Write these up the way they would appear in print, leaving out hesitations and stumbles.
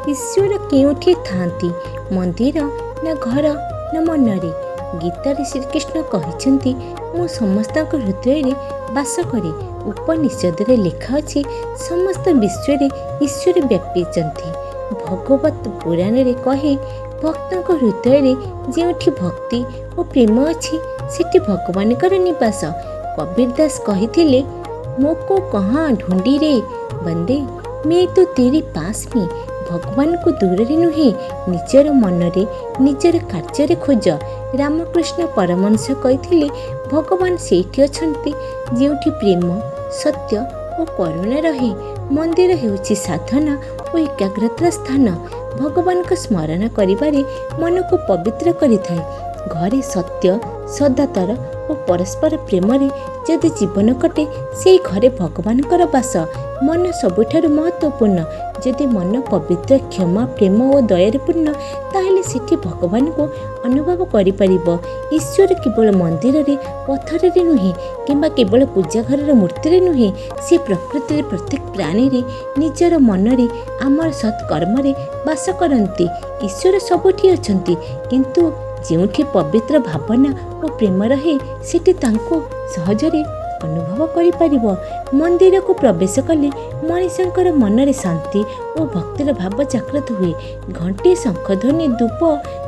ईश्वर केउठी थांती, मंदिर ना घर ना मनरे। गीतारे श्रीकृष्ण कहिसेंती मु समस्त हृदय बास करे। उपनिषद रे लिखा अछि समस्त विश्व ईश्वर व्यापीचंती। भगवत पुराण रे कहे भक्त हृदय जेउठी भक्ति और प्रेम अछि सेठी भगवान निवास। कबीर दास कहिथिले मोको कहाँ ढूंढी रे बंदे, मैं तो तेरे पास में। भगवान को दूर रे नुहे निजर मनरे निजर कार्य खोज। रामकृष्ण परमहंस कहिथिले भगवान सेठी अछंती जेउठी प्रेम सत्य और करुणा रहे। मंदिर हेउछि साधना और एकाग्रतार स्थान। भगवान को स्मरण करिबारे मन को पवित्र करिथाए। घरे सत्य सदाचार और परस्पर प्रेम जदि जीवन कटे से घरे भगवान बास। मन सबुठारु महत्वपूर्ण। जदि मन पवित्र क्षमा प्रेम और दयारे पूर्ण ताहले सेठी भगवान को अनुभव करिपारिबो। ईश्वर केवल मंदिर रे पत्थर रे नुहे किंबा केवल पूजा घर मूर्ति रे नुहे, से प्रकृति प्रत्येक प्राणी रे निजर मन रे आमर सत्कर्म रे बास करंती। ईश्वर सबुठी अछंती किंतु जेउठी पवित्र भावना और प्रेम रहे सेठी तांको सहजरे अनुभव करिपारिबो। मंदिर को प्रवेश कले मनीषंकर मनरे शांति और भक्तिर भाव जागृत हुए। घंटी शंखध्वनि धूप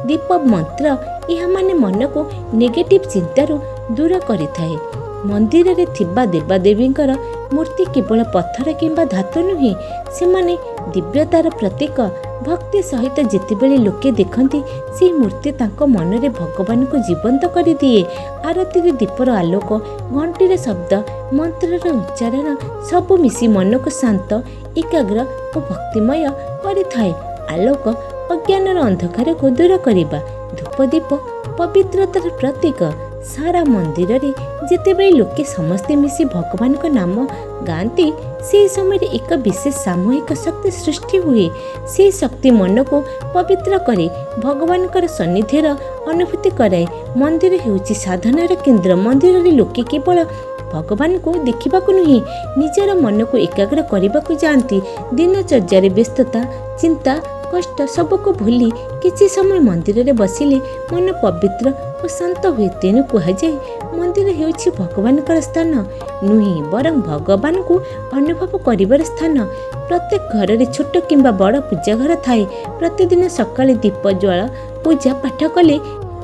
दीप मंत्र यह माने मन को नेगेटिव चिंतारू दूर करिथाए। मंदिर रे थिबा देवादेवींकर मूर्ति केवल पत्थर किंबा धातु नुहे, से माने दिव्यतार प्रतीक। भक्ति सहित जितेबेले लोके देखती से मूर्ति तांको मन रे भगवान को जीवंत कर दिए। आरती रे दीपर आलोक घंटीर शब्द मंत्रर उच्चारण सब मिसी मन को शांत एकाग्र और भक्तिमय करिथाए। आलोक अज्ञानर अंधकार को दूर करिबा, धूप दीप पवित्रतार प्रतीक। सारा मंदिर रे जितेबेले लोके समस्ते मिसी भगवान को नाम गाती से समय एक विशेष सामूहिक शक्ति सृष्टि हुए। से शक्ति मन को पवित्र करे, भगवान सन्निधिर अनुभूति कराए। मंदिर हेउछि साधनार केन्द्र। मंदिर रे लोके केवल भगवान को देखा नुहे निजर मन को एकाग्र करने जाती। दिनचर्या व्यस्तता चिंता कष्ट सबको भूली किसी समय मंदिर रे बसिले मन पवित्र और शांत हुए। तेणु कहुए मंदिर हेउछि भगवान स्थान नुहे बरं भगवान को अनुभव करिबार स्थान। प्रत्येक घर रे छोट किंबा बड़ पूजा घर थाए। प्रतिदिन सकाळे दीप ज्वाला पूजा पाठ कले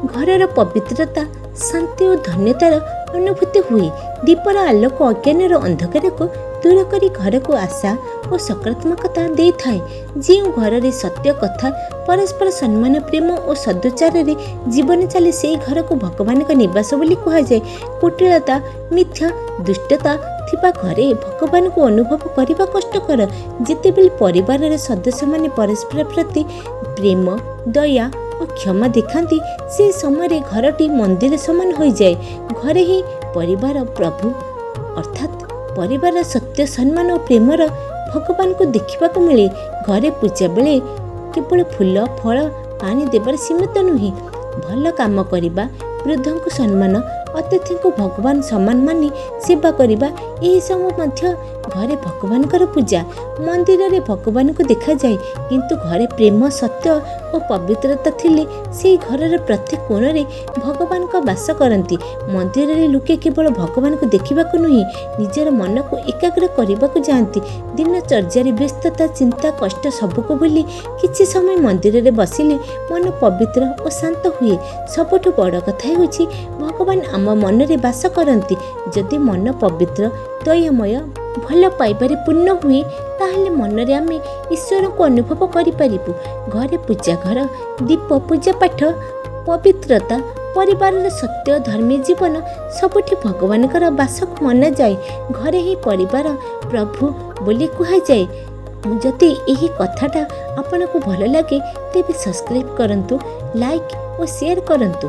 घरर पवित्रता शांति और धन्यतार अनुभूति हुए। दीपर आलोक अज्ञानर अंधकार को दूर करी घर को आशा और सकारात्मकता दे थाए। जो घर रे सत्य कथा परस्पर सम्मान प्रेम और सदाचार रे जीवन चले से घर को भगवान का निवास बोली कहा जाए। कुटिलता मिथ्या दुष्टता थिबा घरे भगवान को अनुभव करने कष्टकर। जितेबेले परिवार रे सदस्य माने परस्पर प्रति प्रेम दया और क्षमा दिखाती से समय घरटी मंदिर समान हो जाए। घरे ही परिवार प्रभु अर्थात परिवार सत्य सम्मान और प्रेमर भगवान को देखा मिले। घरे पूजा बेले केवल फूल फल पानी देवर सीमित नुहे, भल काम करवा वृद्धों को सम्मान अतिथि को भगवान सम्मान मानी सेवा करवा यही सब मध्य घरे भगवान पूजा। मंदिर रे भगवान को देखा जाए किंतु घरे प्रेम सत्य और पवित्रता थिले से घर प्रत्येक कोण रे भगवान का वास करती। मंदिर रे लोके केवल भगवान को देखा नुहे निजर मन को एकाग्र करने को जाती। दिनचर्या व्यस्तता चिंता कष्ट सबको भूली किसी समय मंदिर रे बसिले मन पवित्र और शांत हुए। सबुठ बड़ कथा होछि भगवान आम मन रे वास करती। जदि मन पवित्र दयामय भल पाइबारे पूर्ण हुए ताहले मन रे आमे ईश्वर को अनुभव करिपारिबु। घरे पूजा घर दीप पूजा पाठ पवित्रता परिवार सत्य धर्मी जीवन सबुठी भगवान वास मना जाए। घरे ही परिवार प्रभु बोली कहा जाए। जदि यही कथाटा आपन को भल लगे तेबे सब्सक्राइब करंतु, लाइक और शेयर करंतु।